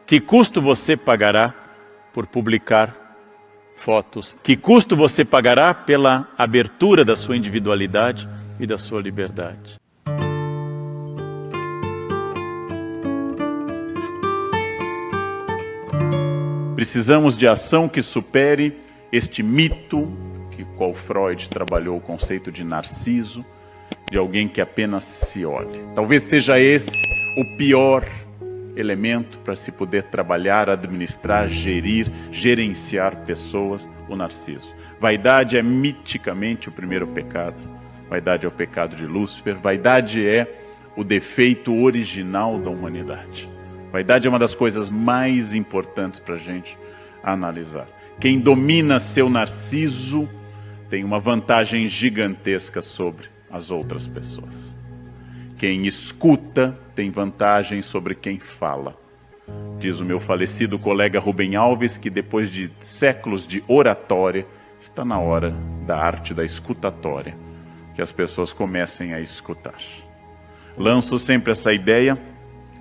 Que custo você pagará por publicar fotos? Que custo você pagará pela abertura da sua individualidade e da sua liberdade? Precisamos de ação que supere este mito, que qual Freud trabalhou o conceito de narciso, de alguém que apenas se olhe. Talvez seja esse o pior elemento para se poder trabalhar, administrar, gerenciar pessoas, o narciso. Vaidade é miticamente o primeiro pecado. Vaidade é o pecado de Lúcifer. Vaidade é o defeito original da humanidade. Vaidade é uma das coisas mais importantes para a gente analisar. Quem domina seu narciso tem uma vantagem gigantesca sobre as outras pessoas. Quem escuta tem vantagem sobre quem fala. Diz o meu falecido colega Rubem Alves que depois de séculos de oratória, está na hora da arte da escutatória, que as pessoas comecem a escutar. Lanço sempre essa ideia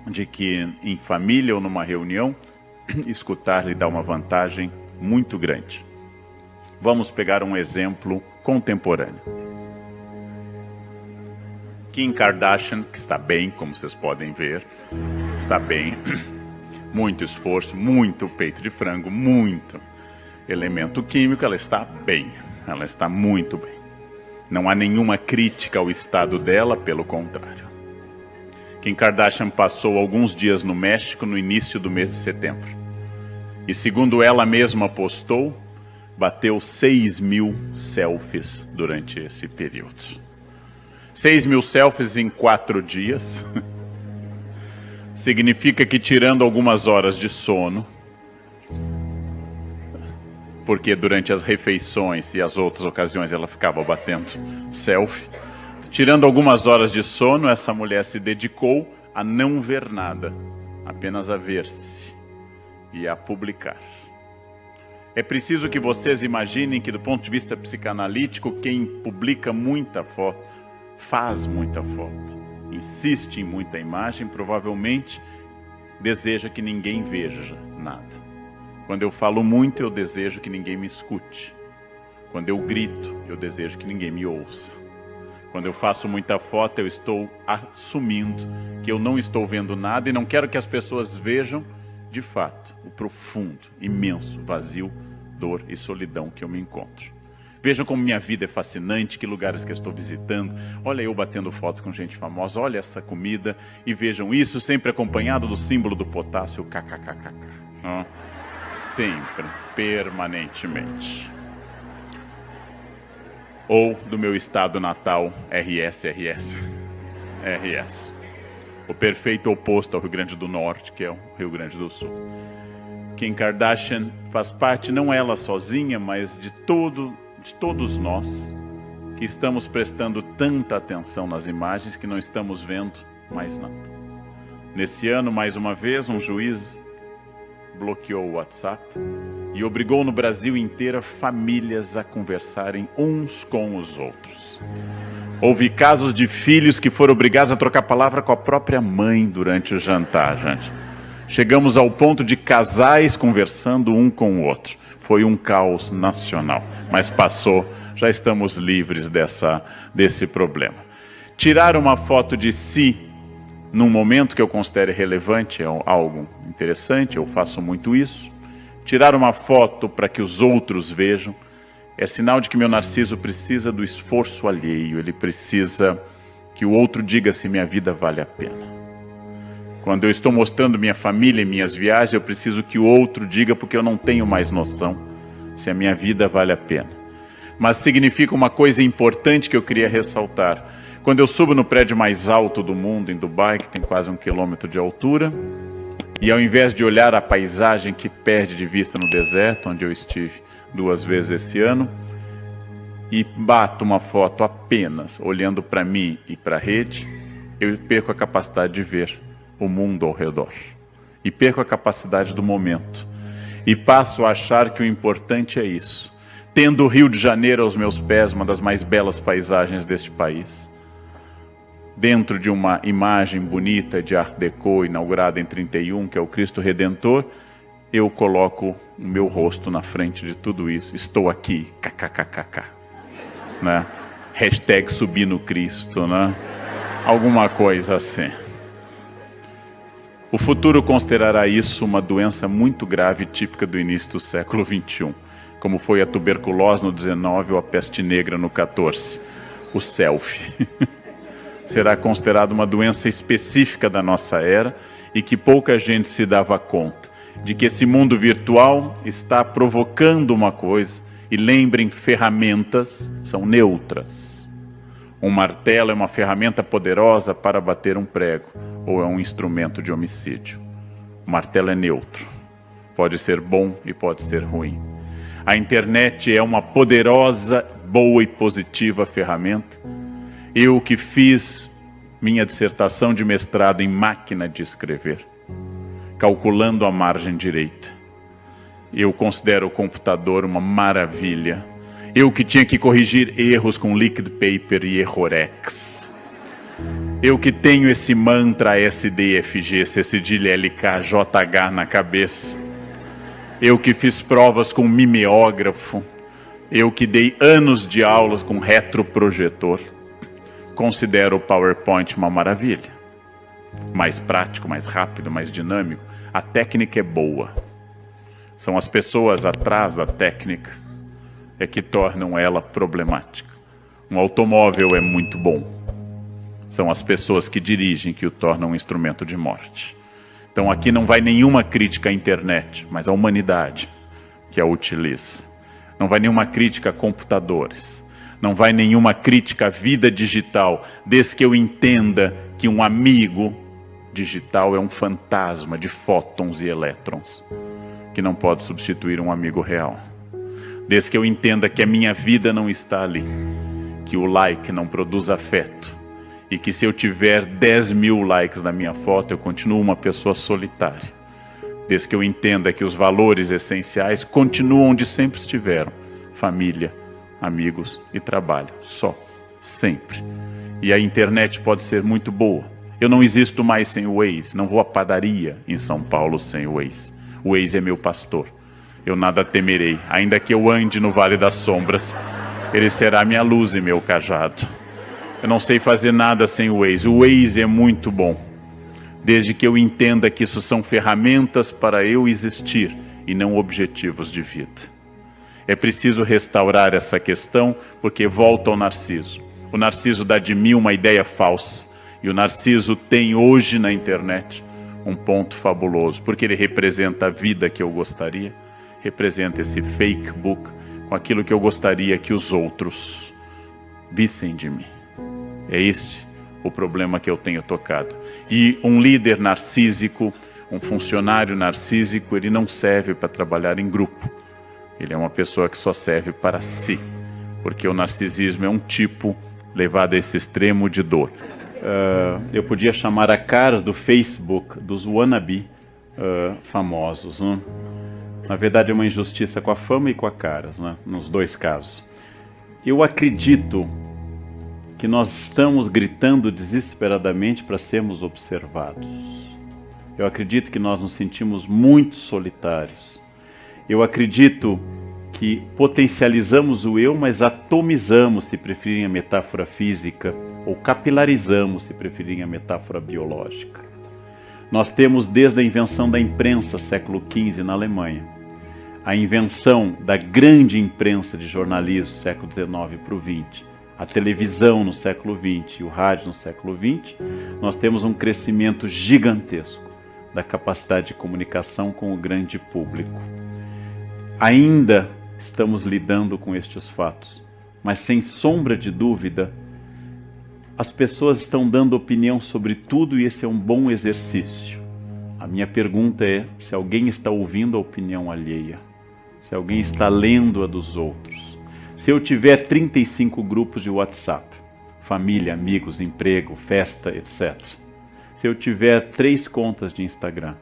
de que em família ou numa reunião, escutar lhe dá uma vantagem muito grande. Vamos pegar um exemplo contemporâneo. Kim Kardashian, que está bem, como vocês podem ver, está bem, muito esforço, muito peito de frango, muito elemento químico, ela está bem, ela está muito bem. Não há nenhuma crítica ao estado dela, pelo contrário. Kim Kardashian passou alguns dias no México no início do mês de setembro. E segundo ela mesma postou, bateu 6.000 selfies durante esse período. 6.000 selfies em 4 dias. Significa que tirando algumas horas de sono, porque durante as refeições e as outras ocasiões ela ficava batendo selfie, tirando algumas horas de sono, essa mulher se dedicou a não ver nada, apenas a ver-se e a publicar. É preciso que vocês imaginem que, do ponto de vista psicanalítico, quem publica muita foto, faz muita foto, insiste em muita imagem, provavelmente deseja que ninguém veja nada. Quando eu falo muito, eu desejo que ninguém me escute. Quando eu grito, eu desejo que ninguém me ouça. Quando eu faço muita foto, eu estou assumindo que eu não estou vendo nada e não quero que as pessoas vejam, de fato, o profundo, imenso vazio, dor e solidão que eu me encontro. Vejam como minha vida é fascinante, que lugares que eu estou visitando. Olha eu batendo foto com gente famosa, olha essa comida. E vejam isso sempre acompanhado do símbolo do potássio, kkkk. Sempre, permanentemente. Ou do meu estado natal, RS. O perfeito oposto ao Rio Grande do Norte, que é o Rio Grande do Sul. Kim Kardashian faz parte, não ela sozinha, mas de todos nós que estamos prestando tanta atenção nas imagens que não estamos vendo mais nada. Nesse ano, mais uma vez, um juiz bloqueou o WhatsApp e obrigou no Brasil inteiro famílias a conversarem uns com os outros. Houve casos de filhos que foram obrigados a trocar palavra com a própria mãe durante o jantar, gente. Chegamos ao ponto de casais conversando um com o outro. Foi um caos nacional, mas passou, já estamos livres desse problema. Tirar uma foto de si num momento que eu considere relevante é algo interessante, eu faço muito isso. Tirar uma foto para que os outros vejam é sinal de que meu narciso precisa do esforço alheio, ele precisa que o outro diga se minha vida vale a pena. Quando eu estou mostrando minha família e minhas viagens, eu preciso que o outro diga porque eu não tenho mais noção se a minha vida vale a pena. Mas significa uma coisa importante que eu queria ressaltar. Quando eu subo no prédio mais alto do mundo, em Dubai, que tem quase 1 quilômetro de altura, e ao invés de olhar a paisagem que perde de vista no deserto, onde eu estive 2 vezes esse ano, e bato uma foto apenas olhando para mim e para a rede, eu perco a capacidade de ver o mundo ao redor. E perco a capacidade do momento. E passo a achar que o importante é isso. Tendo o Rio de Janeiro aos meus pés, uma das mais belas paisagens deste país. dentro de uma imagem bonita de Art Deco, inaugurada em 31, que é o Cristo Redentor, eu coloco o meu rosto na frente de tudo isso. Estou aqui, kkkk, né? Hashtag subir no Cristo, né? Alguma coisa assim. O futuro considerará isso uma doença muito grave, típica do início do século XXI, como foi a tuberculose no 19 ou a peste negra no 14. O selfie será considerado uma doença específica da nossa era e que pouca gente se dava conta de que esse mundo virtual está provocando uma coisa. E lembrem, ferramentas são neutras. Um martelo é uma ferramenta poderosa para bater um prego, ou é um instrumento de homicídio. O martelo é neutro. Pode ser bom e pode ser ruim. A internet é uma poderosa, boa e positiva ferramenta. Eu que fiz minha dissertação de mestrado em máquina de escrever, calculando a margem direita, eu considero o computador uma maravilha. Eu que tinha que corrigir erros com liquid paper e errorex. Eu que tenho esse mantra SDFG, C cedilha LK, JH na cabeça. Eu que fiz provas com mimeógrafo. Eu que dei anos de aulas com retroprojetor. Considero o PowerPoint uma maravilha. Mais prático, mais rápido, mais dinâmico. A técnica é boa. São as pessoas atrás da técnica é que tornam ela problemática. Um automóvel é muito bom. São as pessoas que dirigem que o tornam um instrumento de morte. Então aqui não vai nenhuma crítica à internet, mas à humanidade que a utiliza. Não vai nenhuma crítica a computadores. Não vai nenhuma crítica à vida digital, desde que eu entenda que um amigo digital é um fantasma de fótons e elétrons, que não pode substituir um amigo real. Desde que eu entenda que a minha vida não está ali, que o like não produz afeto, e que se eu tiver 10 mil likes na minha foto, eu continuo uma pessoa solitária. Desde que eu entenda que os valores essenciais continuam onde sempre estiveram: família, amigos e trabalho, só, sempre. E a internet pode ser muito boa. Eu não existo mais sem o Waze, não vou à padaria em São Paulo sem o Waze. O Waze é meu pastor. Eu nada temerei, ainda que eu ande no vale das sombras, ele será minha luz e meu cajado. Eu não sei fazer nada sem o Waze. O Waze é muito bom, desde que eu entenda que isso são ferramentas para eu existir e não objetivos de vida. É preciso restaurar essa questão, porque volta ao Narciso. O Narciso dá de mim uma ideia falsa, e o Narciso tem hoje na internet um ponto fabuloso, porque ele representa a vida que eu gostaria, representa esse fake book com aquilo que eu gostaria que os outros vissem de mim. É este o problema que eu tenho tocado. E um líder narcísico, um funcionário narcísico, ele não serve para trabalhar em grupo. Ele é uma pessoa que só serve para si, porque o narcisismo é um tipo levado a esse extremo de dor. Eu podia chamar a caras do Facebook, dos wannabe famosos, né? Na verdade é uma injustiça com a fama e com a caras, né? Nos dois casos. Eu acredito que nós estamos gritando desesperadamente para sermos observados. Eu acredito que nós nos sentimos muito solitários. Eu acredito que potencializamos o eu, mas atomizamos, se preferirem a metáfora física, ou capilarizamos, se preferirem a metáfora biológica. Nós temos desde a invenção da imprensa, século XV, na Alemanha, a invenção da grande imprensa de jornalismo, século XIX para o XX, a televisão no século XX e o rádio no século XX, nós temos um crescimento gigantesco da capacidade de comunicação com o grande público. Ainda estamos lidando com estes fatos, mas sem sombra de dúvida, as pessoas estão dando opinião sobre tudo e esse é um bom exercício. A minha pergunta é se alguém está ouvindo a opinião alheia, se alguém está lendo a dos outros. Se eu tiver 35 grupos de WhatsApp, família, amigos, emprego, festa, etc. Se eu tiver 3 contas de Instagram,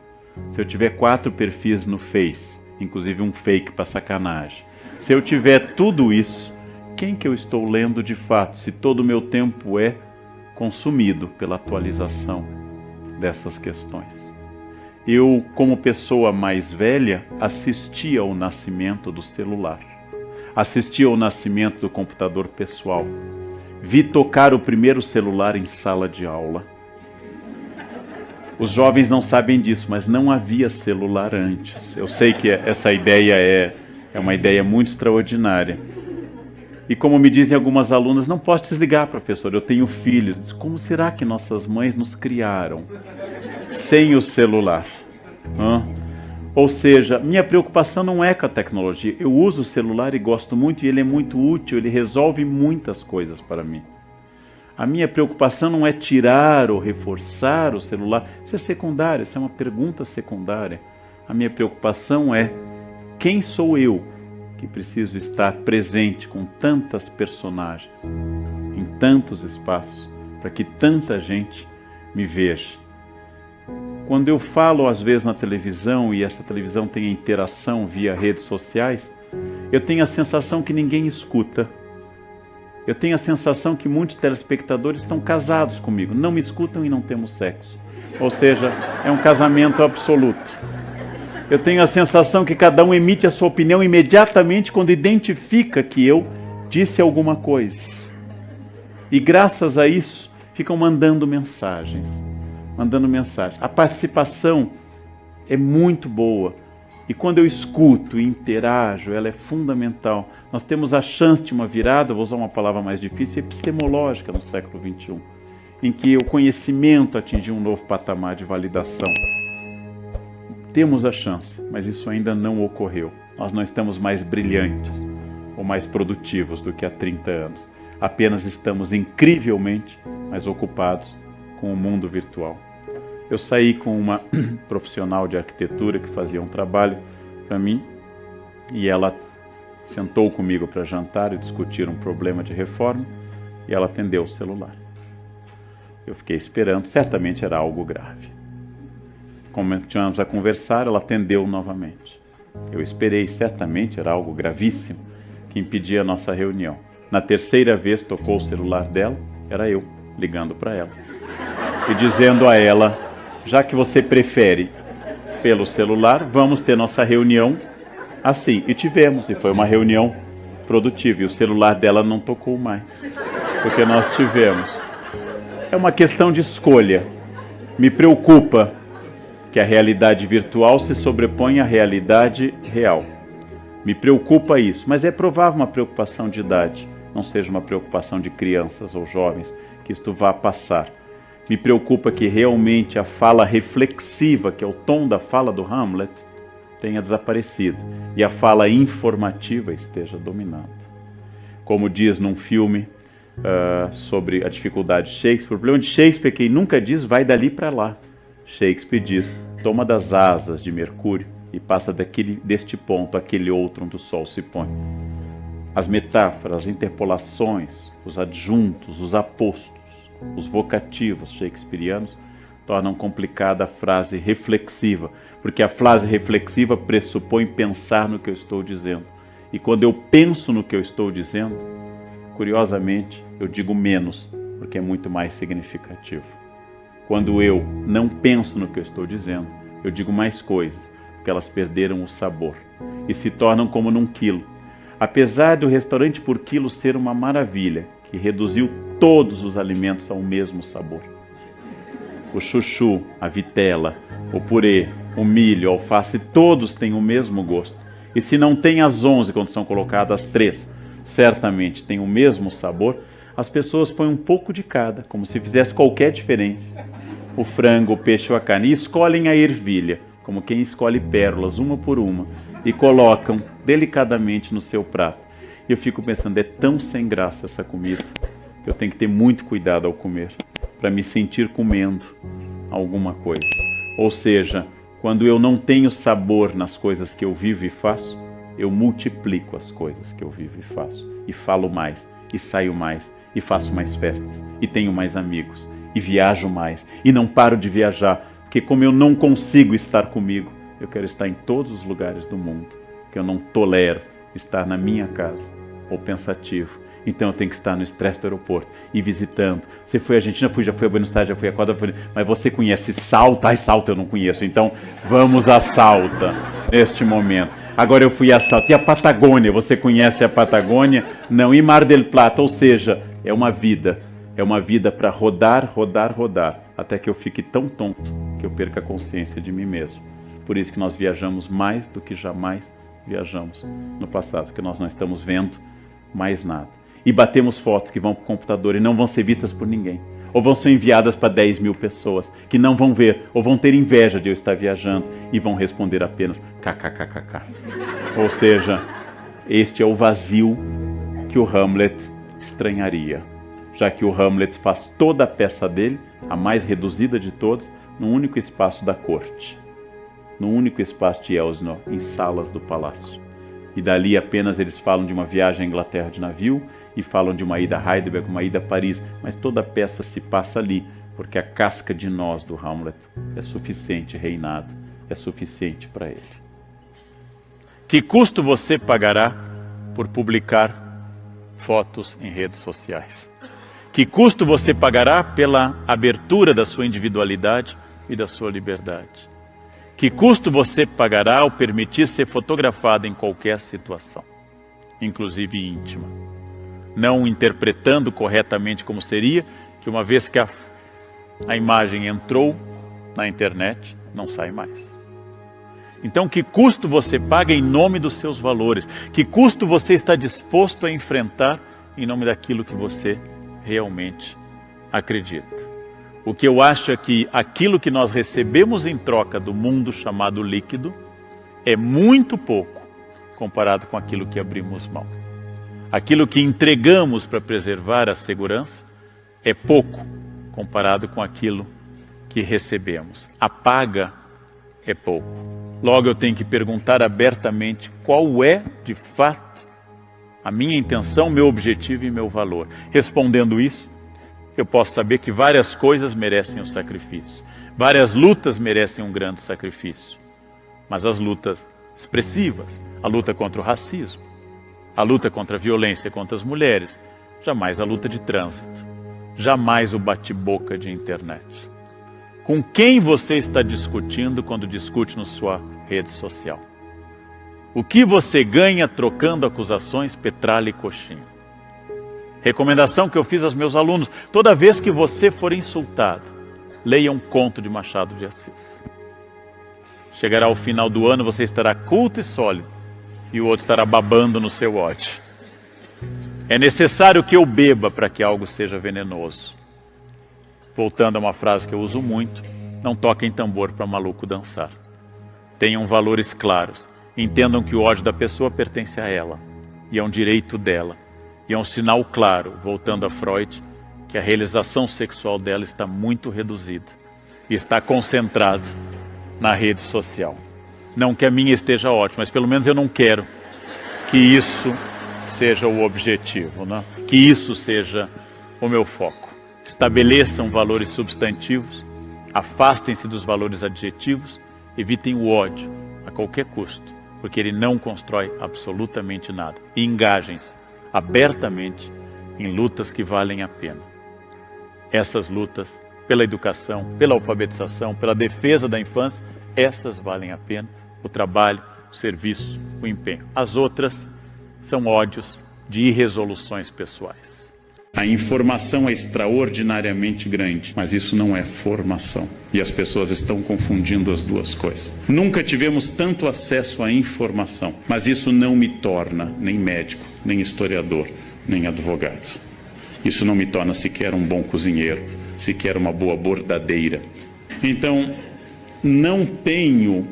se eu tiver 4 perfis no Face, inclusive um fake para sacanagem, se eu tiver tudo isso, quem que eu estou lendo de fato, se todo o meu tempo é consumido pela atualização dessas questões. Eu, como pessoa mais velha, assisti ao nascimento do celular, assisti ao nascimento do computador pessoal, vi tocar o primeiro celular em sala de aula. Os jovens não sabem disso, mas não havia celular antes. Eu sei que essa ideia é uma ideia muito extraordinária. E como me dizem algumas alunas, não posso desligar, professor, eu tenho filhos. Como será que nossas mães nos criaram sem o celular? Ou seja, minha preocupação não é com a tecnologia. Eu uso o celular e gosto muito, e ele é muito útil, ele resolve muitas coisas para mim. A minha preocupação não é tirar ou reforçar o celular. Isso é secundário, isso é uma pergunta secundária. A minha preocupação é quem sou eu que preciso estar presente com tantas personagens, em tantos espaços, para que tanta gente me veja. Quando eu falo às vezes na televisão, e essa televisão tem a interação via redes sociais, eu tenho a sensação que ninguém escuta. Eu tenho a sensação que muitos telespectadores estão casados comigo, não me escutam e não temos sexo. Ou seja, é um casamento absoluto. Eu tenho a sensação que cada um emite a sua opinião imediatamente quando identifica que eu disse alguma coisa. E graças a isso, ficam mandando mensagens. A participação é muito boa. E quando eu escuto e interajo, ela é fundamental. Nós temos a chance de uma virada, vou usar uma palavra mais difícil, epistemológica no século XXI, em que o conhecimento atingiu um novo patamar de validação. Temos a chance, mas isso ainda não ocorreu. Nós não estamos mais brilhantes ou mais produtivos do que há 30 anos. Apenas estamos incrivelmente mais ocupados com o mundo virtual. Eu saí com uma profissional de arquitetura que fazia um trabalho para mim e ela sentou comigo para jantar e discutir um problema de reforma e ela atendeu o celular. Eu fiquei esperando, certamente era algo grave. Continuamos a conversar, ela atendeu novamente. Eu esperei, certamente era algo gravíssimo que impedia a nossa reunião. Na terceira vez tocou o celular dela, era eu ligando para ela e dizendo a ela: já que você prefere pelo celular, vamos ter nossa reunião assim. E tivemos, e foi uma reunião produtiva. E o celular dela não tocou mais, porque nós tivemos. É uma questão de escolha. Me preocupa que a realidade virtual se sobrepõe à realidade real. Me preocupa isso, mas é provável uma preocupação de idade, não seja uma preocupação de crianças ou jovens, que isto vá passar. Me preocupa que realmente a fala reflexiva, que é o tom da fala do Hamlet, tenha desaparecido e a fala informativa esteja dominando. Como diz num filme sobre a dificuldade de Shakespeare, o problema de Shakespeare é que ele nunca diz vai dali para lá. Shakespeare diz, toma das asas de Mercúrio e passa deste ponto àquele outro onde o sol se põe. As metáforas, as interpolações, os adjuntos, os apostos, os vocativos shakespearianos tornam complicada a frase reflexiva, porque a frase reflexiva pressupõe pensar no que eu estou dizendo. E quando eu penso no que eu estou dizendo, curiosamente, eu digo menos, porque é muito mais significativo. Quando eu não penso no que eu estou dizendo, eu digo mais coisas, porque elas perderam o sabor e se tornam como num quilo. Apesar do restaurante por quilo ser uma maravilha, que reduziu todos os alimentos ao mesmo sabor. O chuchu, a vitela, o purê, o milho, a alface, todos têm o mesmo gosto. E se não tem as 11 quando são colocadas as 3, certamente tem o mesmo sabor, as pessoas põem um pouco de cada, como se fizesse qualquer diferença. O frango, o peixe ou a carne, e escolhem a ervilha, como quem escolhe pérolas, uma por uma, e colocam delicadamente no seu prato. E eu fico pensando, é tão sem graça essa comida, que eu tenho que ter muito cuidado ao comer, para me sentir comendo alguma coisa. Ou seja, quando eu não tenho sabor nas coisas que eu vivo e faço, eu multiplico as coisas que eu vivo e faço. E falo mais, e saio mais, e faço mais festas, e tenho mais amigos, e viajo mais, e não paro de viajar, porque como eu não consigo estar comigo, eu quero estar em todos os lugares do mundo, porque eu não tolero estar na minha casa, ou pensativo, Então eu tenho que estar no estresse do aeroporto e visitando. Você foi à Argentina? Fui, já fui a Buenos Aires, já fui a Equador, mas você conhece Salta? Ai, Salta eu não conheço, então vamos a Salta neste momento. Agora eu fui a Salta. E a Patagônia? Você conhece a Patagônia? Não. E Mar del Plata? Ou seja, é uma vida para rodar, rodar, rodar, até que eu fique tão tonto que eu perca a consciência de mim mesmo. Por isso que nós viajamos mais do que jamais viajamos no passado, porque nós não estamos vendo mais nada. E batemos fotos que vão para o computador e não vão ser vistas por ninguém. Ou vão ser enviadas para 10 mil pessoas que não vão ver, ou vão ter inveja de eu estar viajando e vão responder apenas kkkk. Ou seja, este é o vazio que o Hamlet estranharia, já que o Hamlet faz toda a peça dele, a mais reduzida de todas, no único espaço da corte, no único espaço de Elsinore, em salas do palácio. E dali apenas eles falam de uma viagem à Inglaterra de navio e falam de uma ida a Heidelberg, uma ida a Paris, mas toda a peça se passa ali, porque a casca de nós do Hamlet é suficiente, reinado, é suficiente para ele. Que custo você pagará por publicar fotos em redes sociais? Que custo você pagará pela abertura da sua individualidade e da sua liberdade? Que custo você pagará ao permitir ser fotografado em qualquer situação, inclusive íntima? Não interpretando corretamente como seria, que uma vez que a imagem entrou na internet, não sai mais. Então, que custo você paga em nome dos seus valores? Que custo você está disposto a enfrentar em nome daquilo que você realmente acredita? O que eu acho é que aquilo que nós recebemos em troca do mundo chamado líquido é muito pouco comparado com aquilo que abrimos mão. Aquilo que entregamos para preservar a segurança é pouco comparado com aquilo que recebemos. A paga é pouco. Logo eu tenho que perguntar abertamente qual é, de fato, a minha intenção, meu objetivo e meu valor. Respondendo isso, eu posso saber que várias coisas merecem um sacrifício. Várias lutas merecem um grande sacrifício. Mas as lutas expressivas, a luta contra o racismo, a luta contra a violência contra as mulheres, jamais a luta de trânsito, jamais o bate-boca de internet. Com quem você está discutindo quando discute na sua rede social? O que você ganha trocando acusações, petralha e coxinha? Recomendação que eu fiz aos meus alunos: toda vez que você for insultado, leia um conto de Machado de Assis. Chegará ao final do ano, você estará culto e sólido, e o outro estará babando no seu ódio. É necessário que eu beba para que algo seja venenoso. Voltando a uma frase que eu uso muito: não toquem tambor para maluco dançar. Tenham valores claros, entendam que o ódio da pessoa pertence a ela, e é um direito dela. E é um sinal claro, voltando a Freud, que a realização sexual dela está muito reduzida e está concentrada na rede social. Não que a minha esteja ótima, mas pelo menos eu não quero que isso seja o objetivo, né? Que isso seja o meu foco. Estabeleçam valores substantivos, afastem-se dos valores adjetivos, evitem o ódio a qualquer custo, porque ele não constrói absolutamente nada. E engajem-se abertamente em lutas que valem a pena. Essas lutas pela educação, pela alfabetização, pela defesa da infância, essas valem a pena. O trabalho, o serviço, o empenho. As outras são ódios de irresoluções pessoais. A informação é extraordinariamente grande, mas isso não é formação. E as pessoas estão confundindo as duas coisas. Nunca tivemos tanto acesso à informação, mas isso não me torna nem médico, nem historiador, nem advogado. Isso não me torna sequer um bom cozinheiro, sequer uma boa bordadeira. Então, não tenho,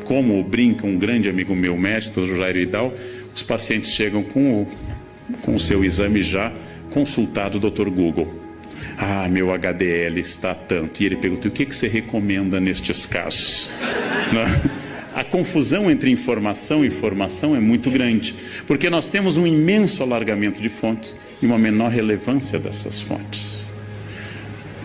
como brinca um grande amigo meu, médico, o Jairo Idal, os pacientes chegam com o seu exame já consultado o Dr. Google. Ah, meu HDL está tanto. E ele pergunta: o que você recomenda nestes casos? A confusão entre informação e formação é muito grande, porque nós temos um imenso alargamento de fontes e uma menor relevância dessas fontes.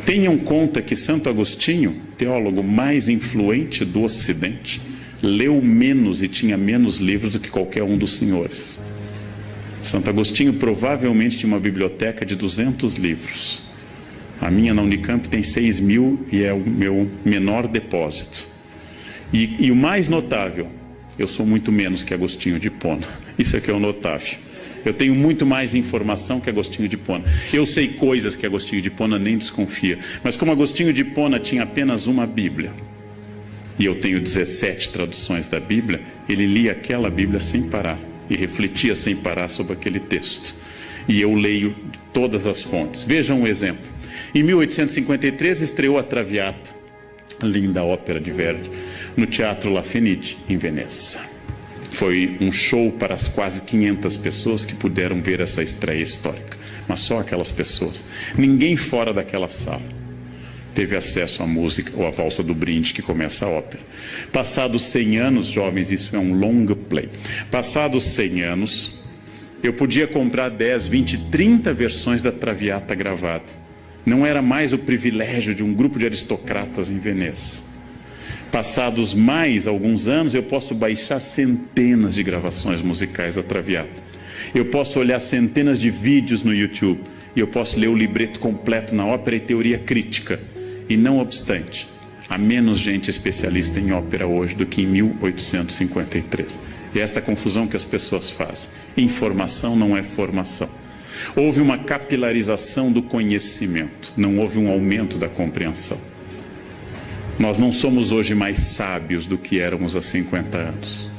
Tenham conta que Santo Agostinho, teólogo mais influente do Ocidente, leu menos e tinha menos livros do que qualquer um dos senhores. Santo Agostinho provavelmente tinha uma biblioteca de 200 livros. A minha na Unicamp tem 6.000 e é o meu menor depósito. E o mais notável, eu sou muito menos que Agostinho de Hipona. Isso é que é o notável. Eu tenho muito mais informação que Agostinho de Hipona. Eu sei coisas que Agostinho de Hipona nem desconfia. Mas como Agostinho de Hipona tinha apenas uma Bíblia, e eu tenho 17 traduções da Bíblia, ele lia aquela Bíblia sem parar e refletia sem parar sobre aquele texto. E eu leio todas as fontes. Vejam um exemplo. Em 1853 estreou a Traviata, linda ópera de Verdi, no Teatro La Fenice, em Veneza. Foi um show para as quase 500 pessoas que puderam ver essa estreia histórica. Mas só aquelas pessoas. Ninguém fora daquela sala teve acesso à música ou à valsa do brinde que começa a ópera. Passados 100 anos, jovens, isso é um long play. Passados 100 anos, eu podia comprar 10, 20, 30 versões da Traviata gravada. Não era mais o privilégio de um grupo de aristocratas em Veneza. Passados mais alguns anos, eu posso baixar centenas de gravações musicais da Traviata. Eu posso olhar centenas de vídeos no YouTube. E eu posso ler o libreto completo na ópera e teoria crítica. E não obstante, há menos gente especialista em ópera hoje do que em 1853. E esta confusão que as pessoas fazem. Informação não é formação. Houve uma capilarização do conhecimento, não houve um aumento da compreensão. Nós não somos hoje mais sábios do que éramos há 50 anos.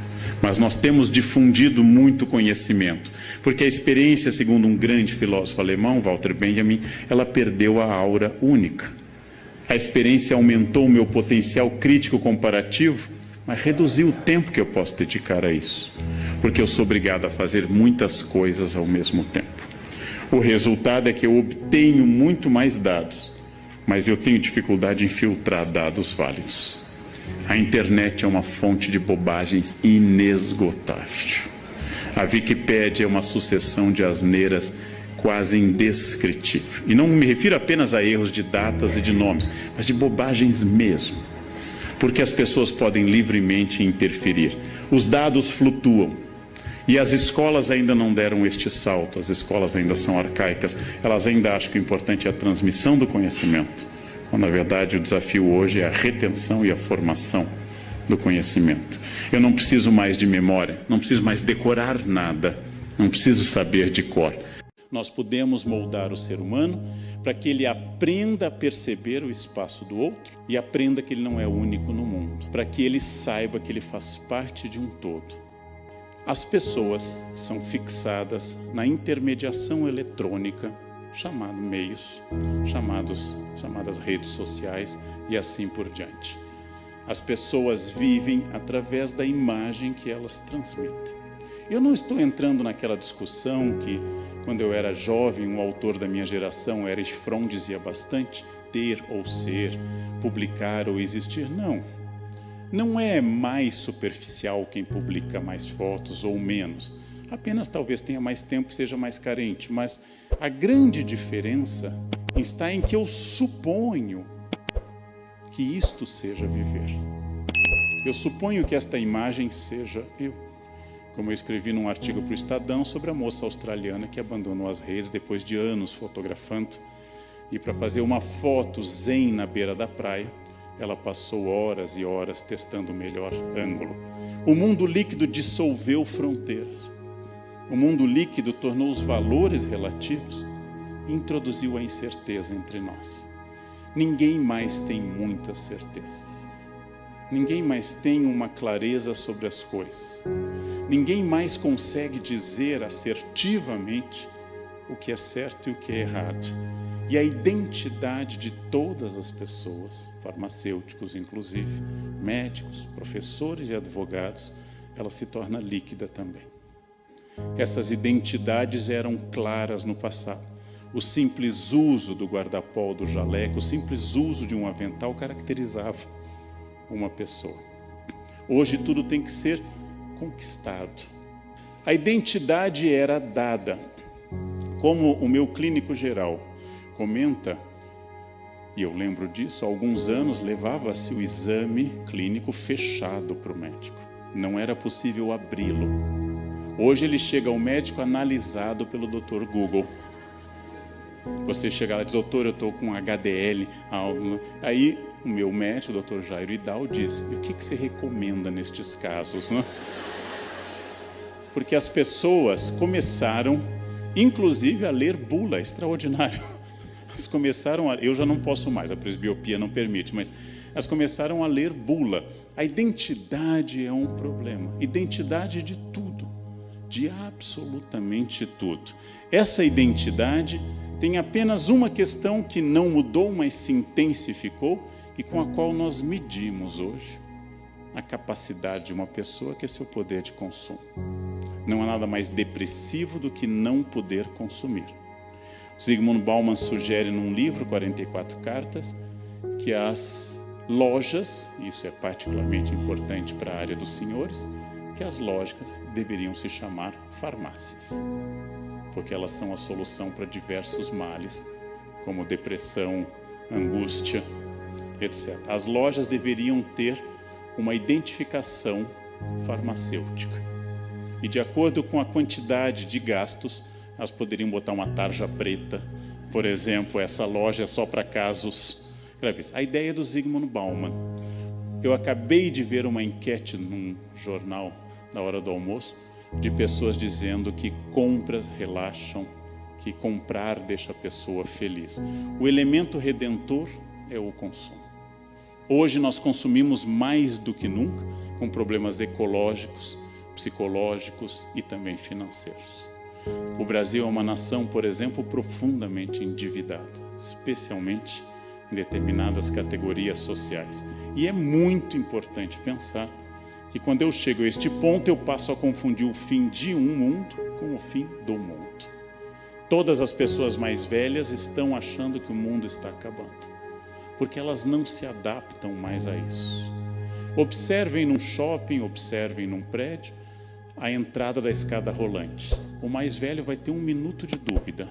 Mas nós temos difundido muito conhecimento. Porque a experiência, segundo um grande filósofo alemão, Walter Benjamin, ela perdeu a aura única. A experiência aumentou o meu potencial crítico comparativo, mas reduziu o tempo que eu posso dedicar a isso. Porque eu sou obrigado a fazer muitas coisas ao mesmo tempo. O resultado é que eu obtenho muito mais dados, mas eu tenho dificuldade em filtrar dados válidos. A internet é uma fonte de bobagens inesgotável. A Wikipédia é uma sucessão de asneiras quase indescritível. E não me refiro apenas a erros de datas e de nomes, mas de bobagens mesmo. Porque as pessoas podem livremente interferir. Os dados flutuam. E as escolas ainda não deram este salto, as escolas ainda são arcaicas, elas ainda acham que o importante é a transmissão do conhecimento, quando na verdade o desafio hoje é a retenção e a formação do conhecimento. Eu não preciso mais de memória, não preciso mais decorar nada, não preciso saber de cor. Nós podemos moldar o ser humano para que ele aprenda a perceber o espaço do outro e aprenda que ele não é único no mundo, para que ele saiba que ele faz parte de um todo. As pessoas são fixadas na intermediação eletrônica, chamadas redes sociais e assim por diante. As pessoas vivem através da imagem que elas transmitem. Eu não estou entrando naquela discussão que, quando eu era jovem, um autor da minha geração, Erich Fromm, dizia bastante, ter ou ser, publicar ou existir. Não é mais superficial quem publica mais fotos ou menos. Apenas talvez tenha mais tempo e seja mais carente. Mas a grande diferença está em que eu suponho que isto seja viver. Eu suponho que esta imagem seja eu. Como eu escrevi num artigo para o Estadão sobre a moça australiana que abandonou as redes depois de anos fotografando. E para fazer uma foto zen na beira da praia, ela passou horas e horas testando o melhor ângulo. O mundo líquido dissolveu fronteiras. O mundo líquido tornou os valores relativos e introduziu a incerteza entre nós. Ninguém mais tem muitas certezas. Ninguém mais tem uma clareza sobre as coisas. Ninguém mais consegue dizer assertivamente o que é certo e o que é errado. E a identidade de todas as pessoas, farmacêuticos inclusive, médicos, professores e advogados, ela se torna líquida também. Essas identidades eram claras no passado. O simples uso do guarda-pó, do jaleco, o simples uso de um avental caracterizava uma pessoa. Hoje tudo tem que ser conquistado. A identidade era dada. Como o meu clínico geral comenta, e eu lembro disso, há alguns anos levava-se o exame clínico fechado para o médico. Não era possível abri-lo. Hoje ele chega ao médico analisado pelo Dr. Google. Você chega lá e diz, doutor, eu estou com HDL. Aí o meu médico, o Dr. Jairo Idal, diz, e o que você recomenda nestes casos? Né? Porque as pessoas começaram, inclusive, a ler bula, extraordinário. Elas começaram eu já não posso mais, a presbiopia não permite, mas elas começaram a ler bula. A identidade é um problema. Identidade de tudo, de absolutamente tudo. Essa identidade tem apenas uma questão que não mudou, mas se intensificou e com a qual nós medimos hoje a capacidade de uma pessoa, que é seu poder de consumo. Não há nada mais depressivo do que não poder consumir. Zygmunt Bauman sugere num livro, 44 cartas, que as lojas, isso é particularmente importante para a área dos senhores, que as lojas deveriam se chamar farmácias, porque elas são a solução para diversos males, como depressão, angústia, etc. As lojas deveriam ter uma identificação farmacêutica. E de acordo com a quantidade de gastos, elas poderiam botar uma tarja preta, por exemplo, essa loja é só para casos graves. A ideia é do Zygmunt Bauman. Eu acabei de ver uma enquete num jornal na hora do almoço, de pessoas dizendo que compras relaxam, que comprar deixa a pessoa feliz. O elemento redentor é o consumo. Hoje nós consumimos mais do que nunca, com problemas ecológicos, psicológicos e também financeiros. O Brasil é uma nação, por exemplo, profundamente endividada, especialmente em determinadas categorias sociais. E é muito importante pensar que quando eu chego a este ponto, eu passo a confundir o fim de um mundo com o fim do mundo. Todas as pessoas mais velhas estão achando que o mundo está acabando, porque elas não se adaptam mais a isso. Observem num shopping, observem num prédio, a entrada da escada rolante. O mais velho vai ter 1 minuto de dúvida.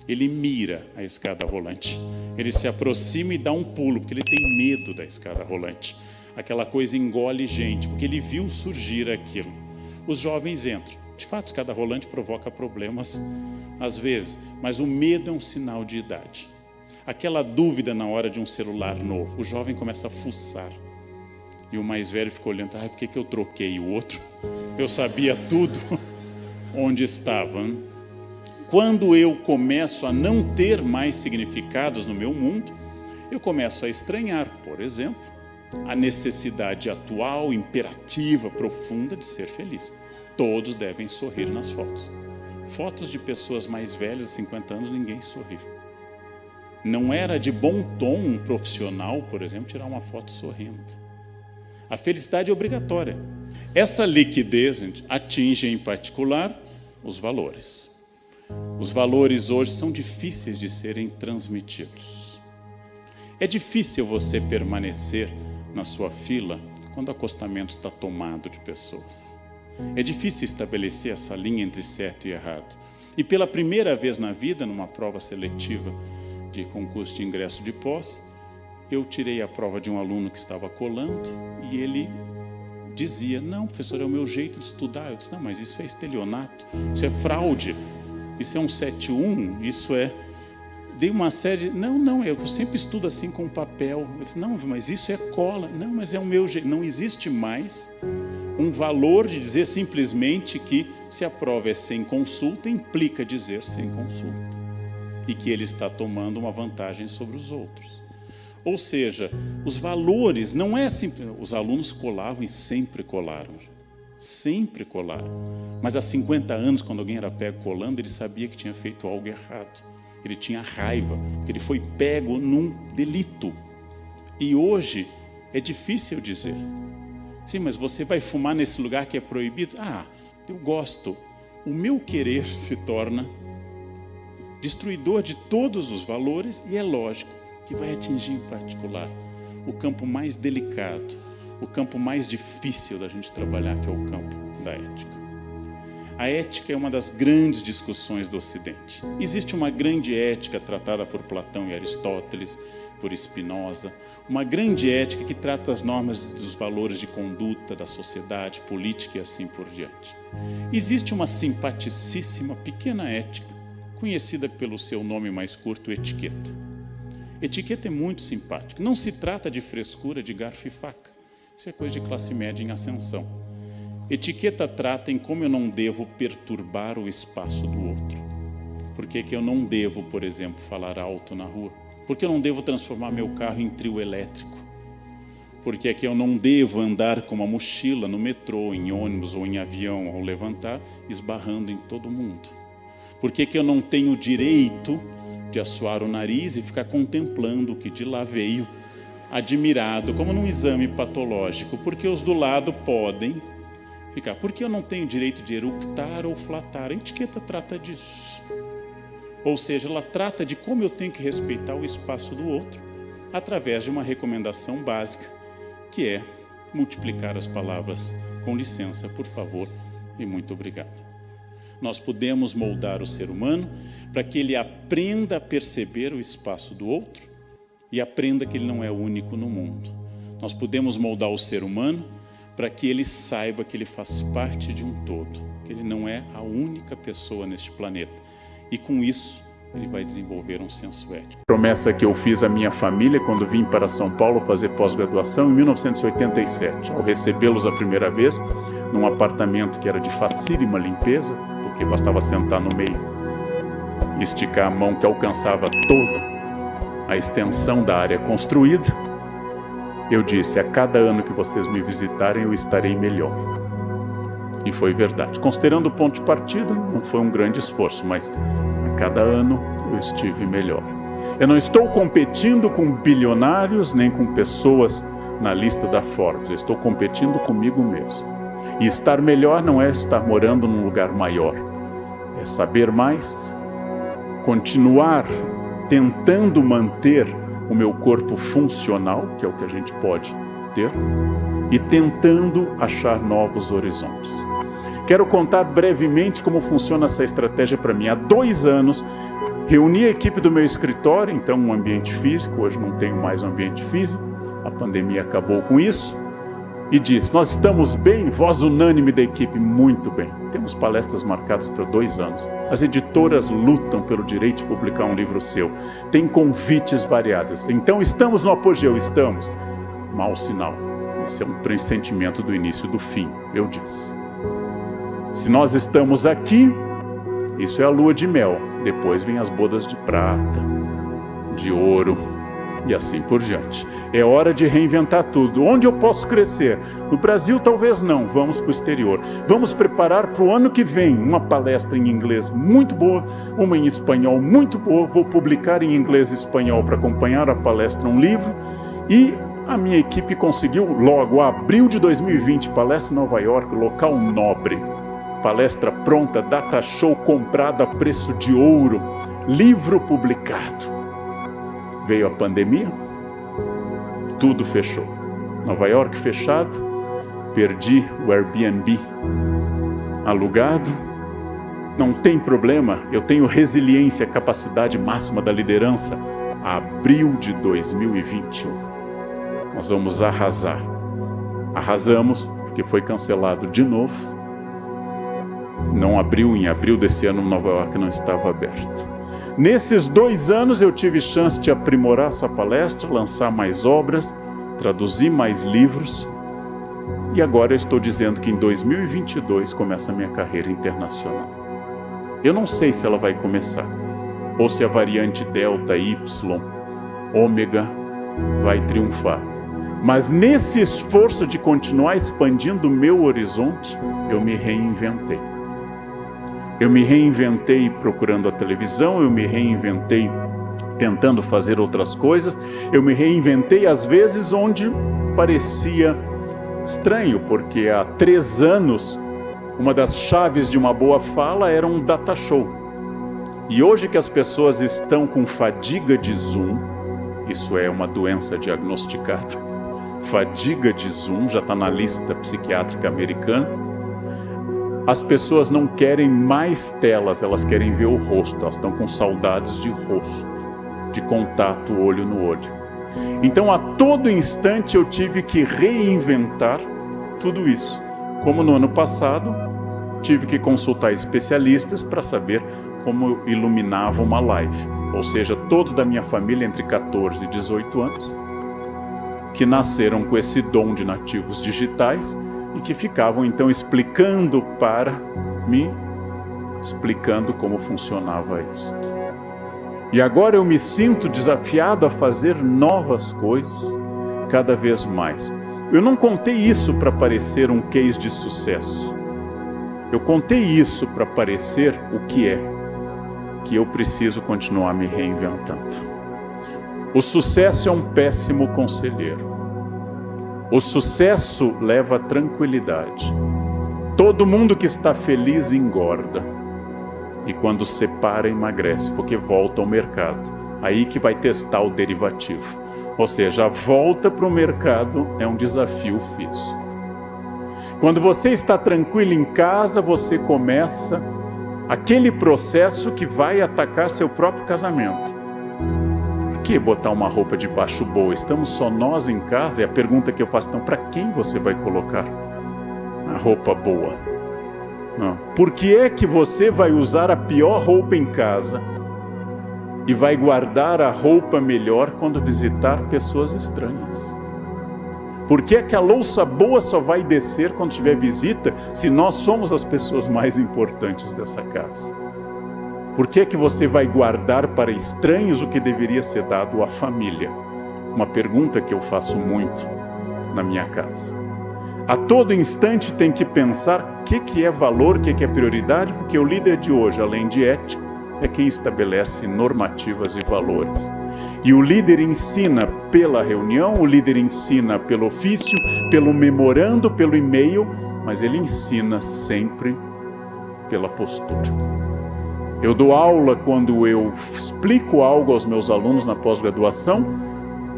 Ele mira a escada rolante. Ele se aproxima e dá um pulo, porque ele tem medo da escada rolante. Aquela coisa engole gente, porque ele viu surgir aquilo. Os jovens entram. De fato, a escada rolante provoca problemas às vezes, mas o medo é um sinal de idade. Aquela dúvida na hora de um celular novo, o jovem começa a fuçar. E o mais velho ficou olhando, por que eu troquei o outro? Eu sabia tudo onde estava. Quando eu começo a não ter mais significados no meu mundo, eu começo a estranhar, por exemplo, a necessidade atual, imperativa, profunda de ser feliz. Todos devem sorrir nas fotos. Fotos de pessoas mais velhas, de 50 anos, ninguém sorri. Não era de bom tom um profissional, por exemplo, tirar uma foto sorrindo. A felicidade é obrigatória. Essa liquidez, gente, atinge em particular os valores. Os valores hoje são difíceis de serem transmitidos. É difícil você permanecer na sua fila quando o acostamento está tomado de pessoas. É difícil estabelecer essa linha entre certo e errado. E pela primeira vez na vida, numa prova seletiva de concurso de ingresso de pós, eu tirei a prova de um aluno que estava colando e ele dizia, não, professor, é o meu jeito de estudar. Eu disse, não, mas isso é estelionato, isso é fraude, isso é um 7-1, isso é... Dei uma série, não, eu sempre estudo assim com papel. Eu disse, não, mas isso é cola. Não, mas é o meu jeito. Não existe mais um valor de dizer simplesmente que se a prova é sem consulta, implica dizer sem consulta. E que ele está tomando uma vantagem sobre os outros. Ou seja, os valores não é simples. Os alunos colavam e sempre colaram. Sempre colaram. Mas há 50 anos, quando alguém era pego colando, ele sabia que tinha feito algo errado. Ele tinha raiva, porque ele foi pego num delito. E hoje é difícil dizer. Sim, mas você vai fumar nesse lugar que é proibido? Eu gosto. O meu querer se torna destruidor de todos os valores e é lógico que vai atingir em particular o campo mais delicado, o campo mais difícil da gente trabalhar, que é o campo da ética. A ética é uma das grandes discussões do Ocidente. Existe uma grande ética tratada por Platão e Aristóteles, por Spinoza, uma grande ética que trata as normas dos valores de conduta da sociedade, política e assim por diante. Existe uma simpaticíssima pequena ética, conhecida pelo seu nome mais curto, etiqueta. Etiqueta é muito simpática. Não se trata de frescura de garfo e faca. Isso é coisa de classe média em ascensão. Etiqueta trata em como eu não devo perturbar o espaço do outro. Por que eu não devo, por exemplo, falar alto na rua? Por que eu não devo transformar meu carro em trio elétrico? Por que eu não devo andar com uma mochila no metrô, em ônibus ou em avião ao levantar, esbarrando em todo mundo? Por que eu não tenho o direito de assoar o nariz e ficar contemplando o que de lá veio, admirado, como num exame patológico? Porque os do lado podem ficar. Por que eu não tenho direito de eructar ou flatar? A etiqueta trata disso. Ou seja, ela trata de como eu tenho que respeitar o espaço do outro, através de uma recomendação básica, que é multiplicar as palavras com licença, por favor e muito obrigado. Nós podemos moldar o ser humano para que ele aprenda a perceber o espaço do outro e aprenda que ele não é único no mundo. Nós podemos moldar o ser humano para que ele saiba que ele faz parte de um todo, que ele não é a única pessoa neste planeta. E com isso, ele vai desenvolver um senso ético. Promessa que eu fiz à minha família quando vim para São Paulo fazer pós-graduação em 1987. Ao recebê-los a primeira vez, num apartamento que era de facílima limpeza, porque bastava sentar no meio e esticar a mão que alcançava toda a extensão da área construída, eu disse: a cada ano que vocês me visitarem, eu estarei melhor. E foi verdade. Considerando o ponto de partida, não foi um grande esforço, mas a cada ano eu estive melhor. Eu não estou competindo com bilionários, nem com pessoas na lista da Forbes. Eu estou competindo comigo mesmo. E estar melhor não é estar morando num lugar maior. É saber mais, continuar tentando manter o meu corpo funcional, que é o que a gente pode ter, e tentando achar novos horizontes. Quero contar brevemente como funciona essa estratégia para mim. Há 2 anos, reuni a equipe do meu escritório, então um ambiente físico, hoje não tenho mais um ambiente físico, a pandemia acabou com isso, e disse: nós estamos bem? Voz unânime da equipe: muito bem. Temos palestras marcadas para 2 anos. As editoras lutam pelo direito de publicar um livro seu. Tem convites variados. Então estamos no apogeu, estamos. Mau sinal. Isso é um pressentimento do início do fim, eu disse. Se nós estamos aqui, isso é a lua de mel. Depois vem as bodas de prata, de ouro e assim por diante. É hora de reinventar tudo. Onde eu posso crescer? No Brasil talvez não, vamos para o exterior. Vamos preparar para o ano que vem uma palestra em inglês muito boa, uma em espanhol muito boa. Vou publicar em inglês e espanhol para acompanhar a palestra um livro. E a minha equipe conseguiu logo, abril de 2020, palestra em Nova York, local nobre. Palestra pronta, data show comprada a preço de ouro, livro publicado. Veio a pandemia, tudo fechou. Nova York fechado, perdi o Airbnb alugado. Não tem problema, eu tenho resiliência, capacidade máxima da liderança. Abril de 2021, nós vamos arrasar. Arrasamos, porque foi cancelado de novo. Não abriu, em abril desse ano Nova York não estava aberto. Nesses 2 anos eu tive chance de aprimorar essa palestra, lançar mais obras, traduzir mais livros. E agora eu estou dizendo que em 2022 começa a minha carreira internacional. Eu não sei se ela vai começar, ou se a variante Delta, Y, Ômega vai triunfar. Mas nesse esforço de continuar expandindo o meu horizonte, eu me reinventei. Eu me reinventei procurando a televisão, eu me reinventei tentando fazer outras coisas, eu me reinventei às vezes onde parecia estranho, porque há 3 anos uma das chaves de uma boa fala era um data show. E hoje que as pessoas estão com fadiga de Zoom, isso é uma doença diagnosticada, fadiga de Zoom, já está na lista psiquiátrica americana, As pessoas não querem mais telas, elas querem ver o rosto, elas estão com saudades de rosto, de contato olho no olho. Então a todo instante eu tive que reinventar tudo isso. Como no ano passado, tive que consultar especialistas para saber como eu iluminava uma live. Ou seja, todos da minha família entre 14 e 18 anos, que nasceram com esse dom de nativos digitais e que ficavam então explicando para mim, explicando como funcionava isto. E agora eu me sinto desafiado a fazer novas coisas cada vez mais. Eu não contei isso para parecer um case de sucesso. Eu contei isso para parecer o que é, que eu preciso continuar me reinventando. O sucesso é um péssimo conselheiro. O sucesso leva a tranquilidade. Todo mundo que está feliz engorda. E quando separa, emagrece, porque volta ao mercado. Aí que vai testar o derivativo. Ou seja, a volta para o mercado é um desafio físico. Quando você está tranquilo em casa, você começa aquele processo que vai atacar seu próprio casamento. Por que botar uma roupa de baixo boa? Estamos só nós em casa? E a pergunta que eu faço, então, para quem você vai colocar a roupa boa? Não. Por que é que você vai usar a pior roupa em casa e vai guardar a roupa melhor quando visitar pessoas estranhas? Por que é que a louça boa só vai descer quando tiver visita, se nós somos as pessoas mais importantes dessa casa? Por que é que você vai guardar para estranhos o que deveria ser dado à família? Uma pergunta que eu faço muito na minha casa. A todo instante tem que pensar o que é valor, o que é prioridade, porque o líder de hoje, além de ética, é quem estabelece normativas e valores. E o líder ensina pela reunião, o líder ensina pelo ofício, pelo memorando, pelo e-mail, mas ele ensina sempre pela postura. Eu dou aula quando eu explico algo aos meus alunos na pós-graduação,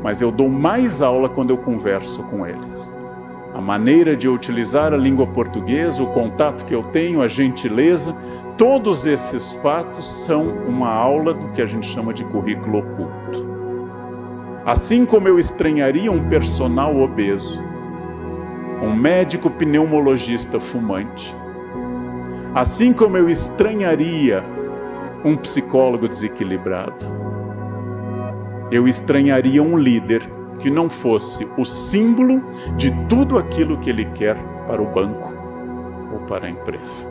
mas eu dou mais aula quando eu converso com eles. A maneira de eu utilizar a língua portuguesa, o contato que eu tenho, a gentileza, todos esses fatos são uma aula do que a gente chama de currículo oculto. Assim como eu estranharia um personal obeso, um médico pneumologista fumante, assim como eu estranharia um psicólogo desequilibrado, eu estranharia um líder que não fosse o símbolo de tudo aquilo que ele quer para o banco ou para a empresa.